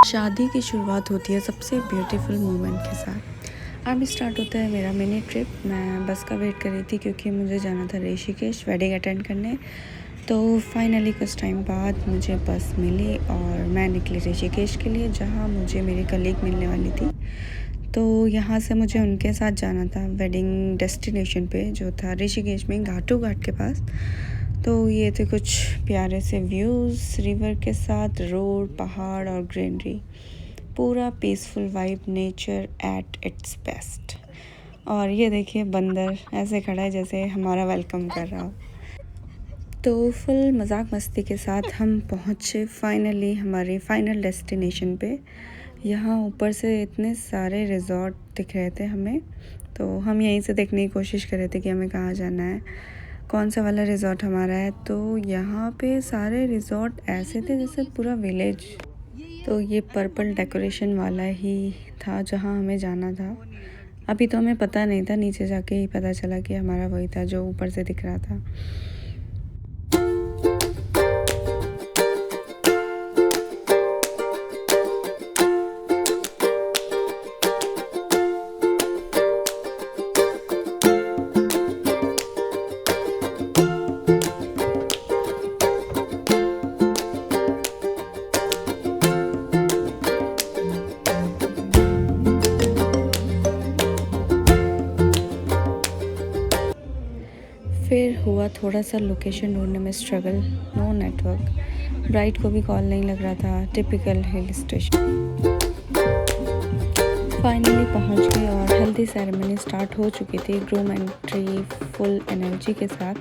शादी की शुरुआत होती है सबसे ब्यूटीफुल मोमेंट के साथ। अब स्टार्ट होता है मेरा मिनी ट्रिप। मैं बस का वेट कर रही थी क्योंकि मुझे जाना था ऋषिकेश वेडिंग अटेंड करने। तो फाइनली कुछ टाइम बाद मुझे बस मिली और मैं निकली ऋषिकेश के लिए, जहाँ मुझे मेरी कलीग मिलने वाली थी। तो यहाँ से मुझे उनके साथ जाना था वेडिंग डेस्टिनेशन पे, जो था ऋषिकेश में घाटू घाट के पास। तो ये थे कुछ प्यारे से व्यूज़ रिवर के साथ, रोड, पहाड़ और ग्रीनरी, पूरा peaceful vibe, nature at its best. और ये देखिए बंदर ऐसे खड़ा है जैसे हमारा वेलकम कर रहा हो। तो फुल मजाक मस्ती के साथ हम पहुँचे फाइनली हमारे फाइनल डेस्टिनेशन पे। यहाँ ऊपर से इतने सारे रिज़ॉर्ट दिख रहे थे हमें, तो हम यहीं से देखने की कोशिश कर रहे थे कि हमें कहाँ जाना है, कौन सा वाला रिज़ॉर्ट हमारा है। तो यहाँ पे सारे रिज़ॉर्ट ऐसे थे जैसे पूरा विलेज। तो ये पर्पल डेकोरेशन वाला ही था जहाँ हमें जाना था। अभी तो हमें पता नहीं था, नीचे जाके ही पता चला कि हमारा वही था जो ऊपर से दिख रहा था। फिर हुआ थोड़ा सा लोकेशन ढूंढने में स्ट्रगल, नो नेटवर्क, ब्राइट को भी कॉल नहीं लग रहा था, टिपिकल हिल स्टेशन। फाइनली पहुंच गए और हल्दी सेरेमनी स्टार्ट हो चुकी थी, ग्रूम एंट्री फुल एनर्जी के साथ।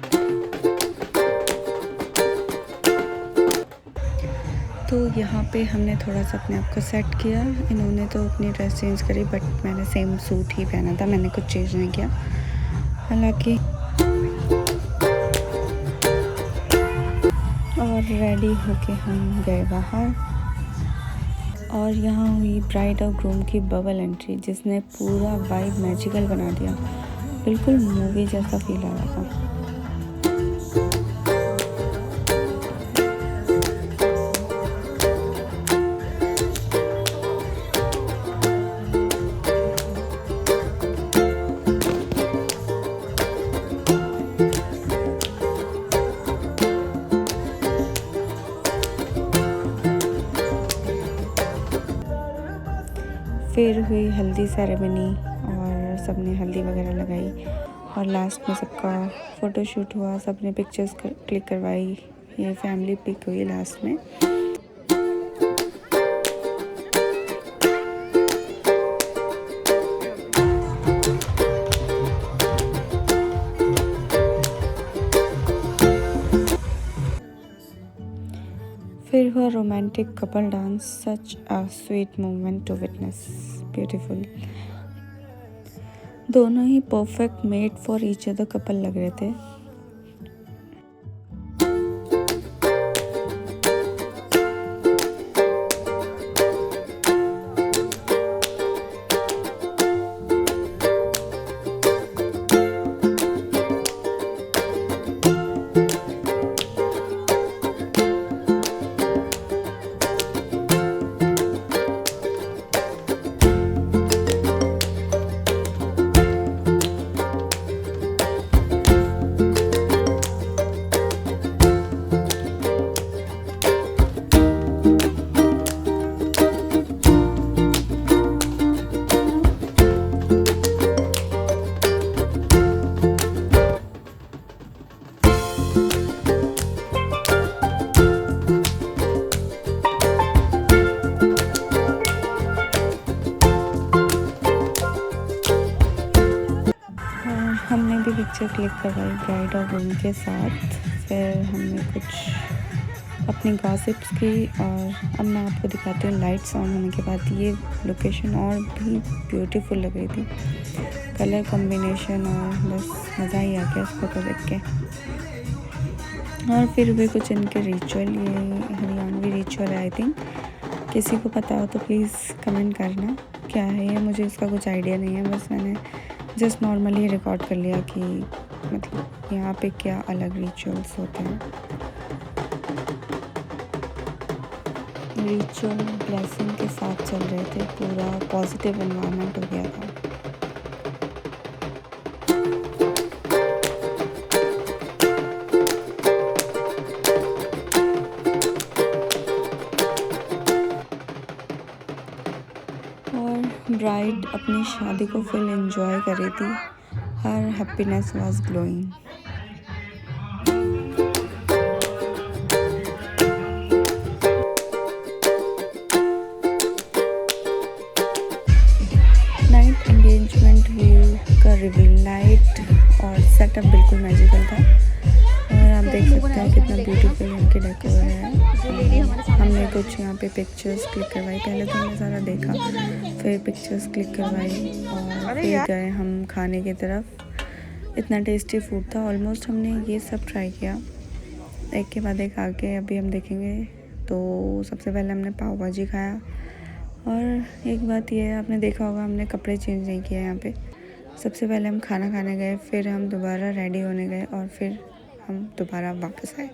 तो यहाँ पे हमने थोड़ा सा अपने आप को सेट किया। इन्होंने तो अपनी ड्रेस चेंज करी बट मैंने सेम सूट ही पहना था, मैंने कुछ चेंज नहीं किया। हालांकि और रेडी होके हम गए बाहर और यहाँ हुई ब्राइड और ग्रूम की बबल एंट्री, जिसने पूरा वाइब मैजिकल बना दिया। बिल्कुल मूवी जैसा फील आ रहा था। फिर हुई हल्दी सेरेमनी और सबने हल्दी वगैरह लगाई और लास्ट में सबका फ़ोटोशूट हुआ, सबने पिक्चर्स क्लिक करवाई। ये फैमिली पिक हुई लास्ट में। फिर हुआ romantic couple dance, such a sweet moment to witness, beautiful. दोनों ही perfect made for each other couple लग रहे थे। हमने भी पिक्चर क्लिक करवाई ब्राइड और ग्रूम के साथ। फिर हमने कुछ अपनी गॉसिप्स की और अब मैं आपको दिखाती हूँ लाइट्स ऑन होने के बाद ये लोकेशन और भी ब्यूटीफुल लग रही थी, कलर कॉम्बिनेशन, और बस मज़ा ही आ गया इसको तो देख के। और फिर भी कुछ इनके रिचुअल, ये हरियाणवी रिचुअल है आई थिंक, किसी को पता हो तो प्लीज़ कमेंट करना क्या है ये, मुझे इसका कुछ आइडिया नहीं है। बस मैंने जस्ट नॉर्मली रिकॉर्ड कर लिया कि मतलब यहाँ पे क्या अलग रिचुअल्स होते हैं। रिचुअल ब्लेसिंग के साथ चल रहे थे, पूरा पॉजिटिव एनवायरनमेंट हो गया था। और ब्राइड अपनी शादी को फुल एंजॉय कर रही थी। Her happiness was glowing. Night engagement view का रिवील लाइट और सेटअप बिल्कुल मैजिकल था। और आप देख सकते हैं कितना ब्यूटीफुल इनके डेकोर है। हमने कुछ यहाँ पे पिक्चर्स क्लिक करवाई। पहले तो हमने सारा देखा, फिर पिक्चर्स क्लिक करवाई और फिर गए हम खाने की तरफ। इतना टेस्टी फूड था। ऑलमोस्ट हमने ये सब ट्राई किया, एक के बाद एक आके अभी हम देखेंगे। तो सबसे पहले हमने पाव भाजी खाया। और एक बात ये है, आपने देखा होगा हमने कपड़े चेंज नहीं किए यहाँ पे। सबसे पहले हम खाना खाने गए, फिर हम दोबारा रेडी होने गए और फिर हम दोबारा वापस आए।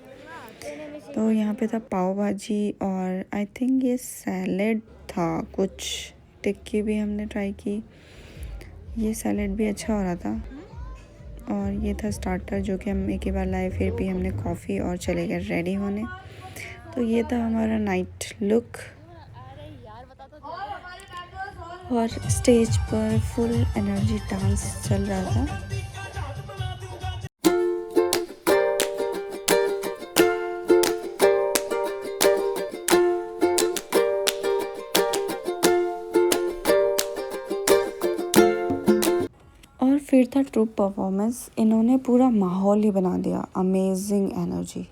तो यहाँ पे था पाव भाजी और आई थिंक ये सैलेड था कुछ। टिक्की भी हमने ट्राई की, ये सैलेड भी अच्छा हो रहा था। और ये था स्टार्टर जो कि हम एक ही बार लाए, फिर भी हमने कॉफ़ी और चले गए रेडी होने। तो ये था हमारा नाइट लुक। और स्टेज पर फुल एनर्जी डांस चल रहा था। और फिर था ट्रू परफॉर्मेंस। इन्होंने पूरा माहौल ही बना दिया। Amazing energy.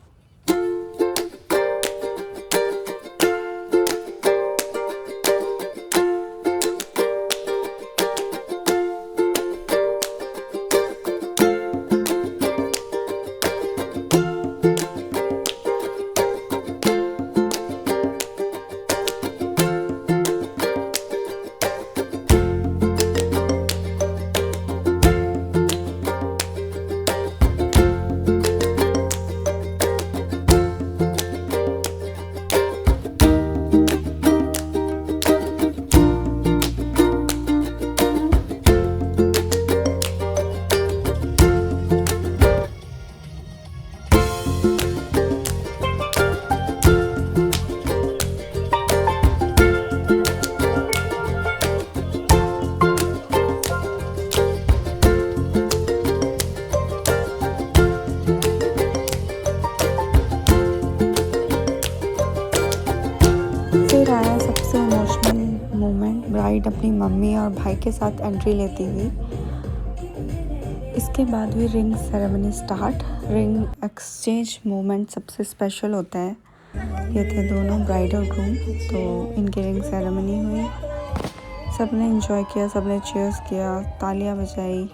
फिर आया सबसे इमोशनल मोमेंट, ब्राइड अपनी मम्मी और भाई के साथ एंट्री लेती हुई। इसके बाद हुई ring ceremony start. Ring exchange moment सबसे स्पेशल होता है। ये थे दोनों ब्राइड और ग्रूम, तो इनकी रिंग सेरेमनी हुई। सब ने एंजॉय किया, सब ने चीयर्स किया, तालियां बजाई।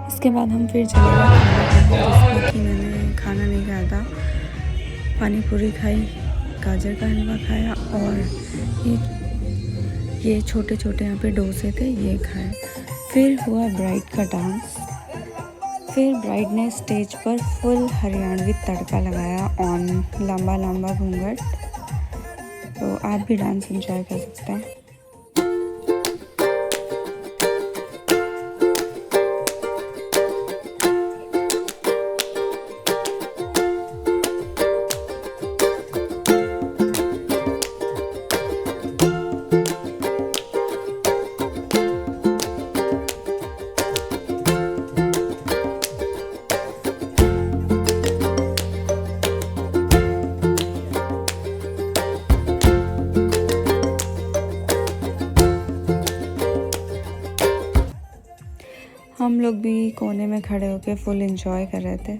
इसके बाद हम फिर चले गए जिसमें कि मैंने खाना नहीं खाया था। पानी पूरी खाई, गाजर का हलवा खाया और ये छोटे छोटे यहाँ पे डोसे थे, ये खाए। फिर हुआ ब्राइड का डांस। फिर ब्राइड ने स्टेज पर फुल हरियाणवी तड़का लगाया ऑन लंबा लंबा घूंघट। तो आप भी डांस एंजॉय कर सकते हैं। लोग भी कोने में खड़े होकर फुल एंजॉय कर रहे थे।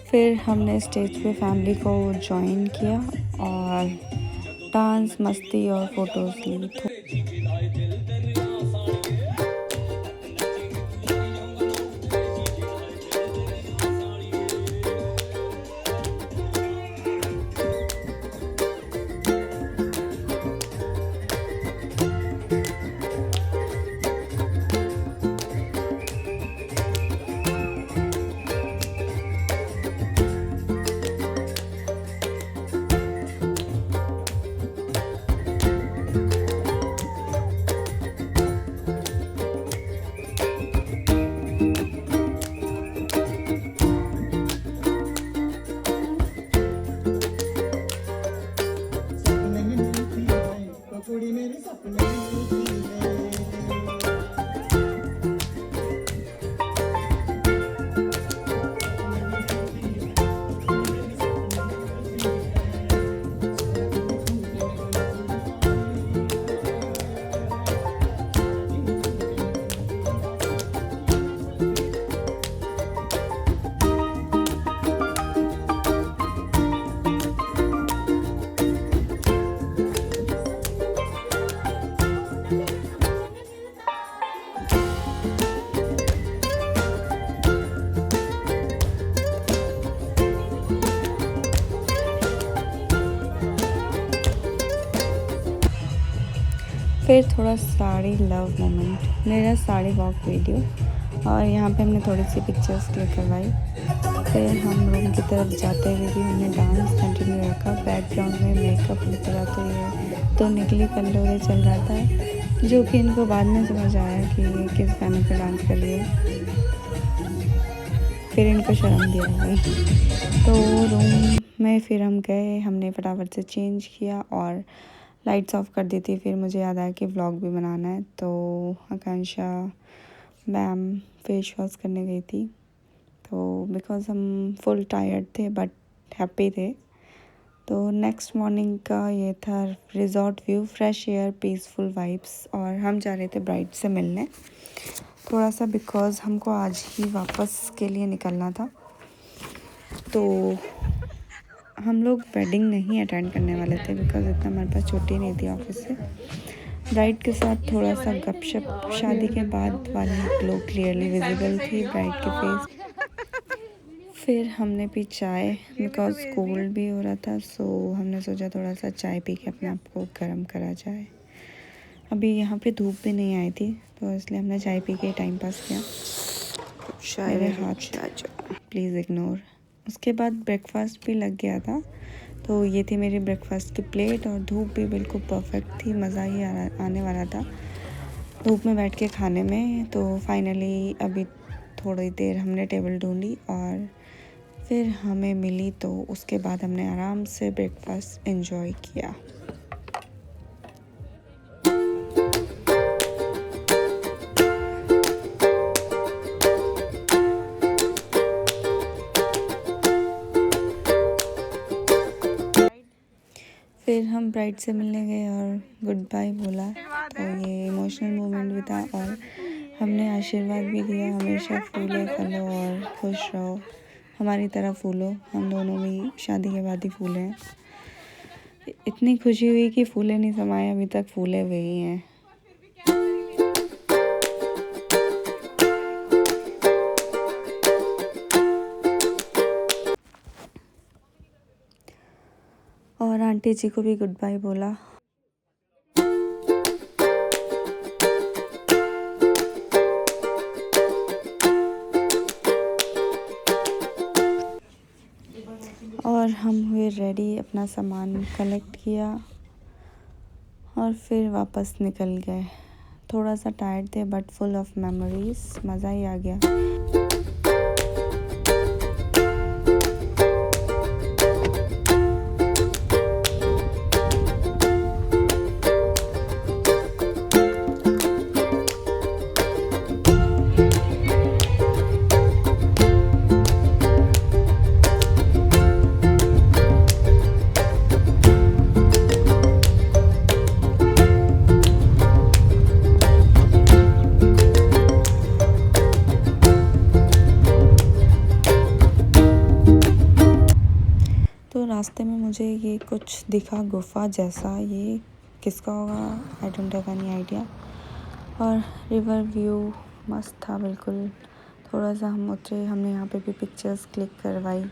फिर हमने स्टेज पे फैमिली को ज्वाइन किया और डांस, मस्ती और फोटोज़ ली। फिर थोड़ा साड़ी लव मोमेंट, मेरा साड़ी वॉक वीडियो, और यहाँ पे हमने थोड़ी सी पिक्चर्स क्लिक करवाई। फिर हम रूम की तरफ जाते हुए भी हमने डांस कंटिन्यू रखा। बैकग्राउंड में मेकअप होता रहा तो निकली कल्लोरे चल रहा था, जो कि इनको बाद में समझ आया कि ये किस गाने पर डांस कर रही है। फिर इनको शर्म भी आ गई। तो रूम में फिर हम गए, हमने फटाफट से चेंज किया और लाइट्स ऑफ कर दी थी। फिर मुझे याद आया कि व्लॉग भी बनाना है, तो आकांक्षा मैम फेस वॉश करने गई थी। तो बिकॉज़ हम फुल टायर्ड थे बट हैप्पी थे। तो नेक्स्ट मॉर्निंग का ये था resort view, fresh air, peaceful vibes. और हम जा रहे थे ब्राइड से मिलने थोड़ा सा, बिकॉज़ हमको आज ही वापस के लिए निकलना था। तो हम लोग वेडिंग नहीं अटेंड करने वाले थे बिकॉज़ इतना हमारे पास छुट्टी नहीं थी ऑफिस से। ब्राइड के साथ थोड़ा सा गपशप, शादी के बाद वाली ग्लो क्लियरली विजिबल थी ब्राइड के फेस। फिर हमने पी चाय बिकॉज़ कोल्ड भी हो रहा था, सो हमने सोचा थोड़ा सा चाय पी के अपने आप को गर्म करा जाए। अभी यहाँ पे धूप भी नहीं आई थी, तो इसलिए हमने चाय पी के टाइम पास किया। मेरे हाथ प्लीज़ इग्नोर। उसके बाद ब्रेकफास्ट भी लग गया था, तो ये थी मेरी ब्रेकफास्ट की प्लेट और धूप भी बिल्कुल परफेक्ट थी। मज़ा ही आने वाला था धूप में बैठ के खाने में। तो फाइनली अभी थोड़ी देर हमने टेबल ढूंढी और फिर हमें मिली, तो उसके बाद हमने आराम से ब्रेकफास्ट एंजॉय किया। फिर हम ब्राइड से मिलने गए और गुड बाय बोला, तो ये इमोशनल मोमेंट भी था। और हमने आशीर्वाद भी दिया, हमेशा फूलो फलो और खुश रहो, हमारी तरह फूलो। हम दोनों भी शादी के बाद ही फूले हैं। इतनी खुशी हुई कि फूले नहीं समाये, अभी तक फूले हुए ही हैं। और आंटी जी को भी गुड बाय बोला। और हम हुए रेडी, अपना सामान कलेक्ट किया और फिर वापस निकल गए। थोड़ा सा टायर्ड थे बट फुल ऑफ मेमोरीज, मज़ा ही आ गया। कुछ दिखा गुफा जैसा, ये किसका होगा, I don't have any idea. और रिवर व्यू मस्त था बिल्कुल। थोड़ा सा हम उतरे, हमने यहाँ पे भी पिक्चर्स क्लिक करवाई।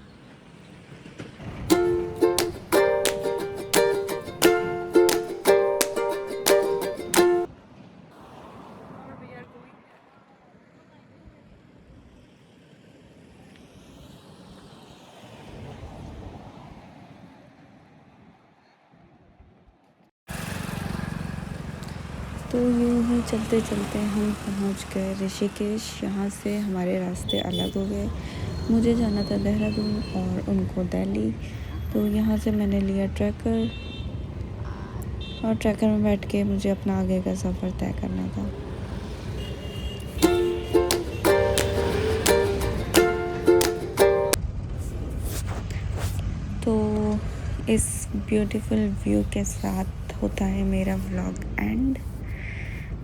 तो यूँ ही चलते चलते हम पहुंच गए ऋषिकेश। यहाँ से हमारे रास्ते अलग हो गए। मुझे जाना था देहरादून और उनको दिल्ली। तो यहाँ से मैंने लिया ट्रैकर और ट्रैकर में बैठ के मुझे अपना आगे का सफ़र तय करना था। तो इस ब्यूटीफुल व्यू के साथ होता है मेरा vlog and.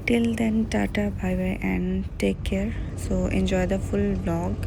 Till then, tata, bye bye, and take care. So enjoy the full vlog.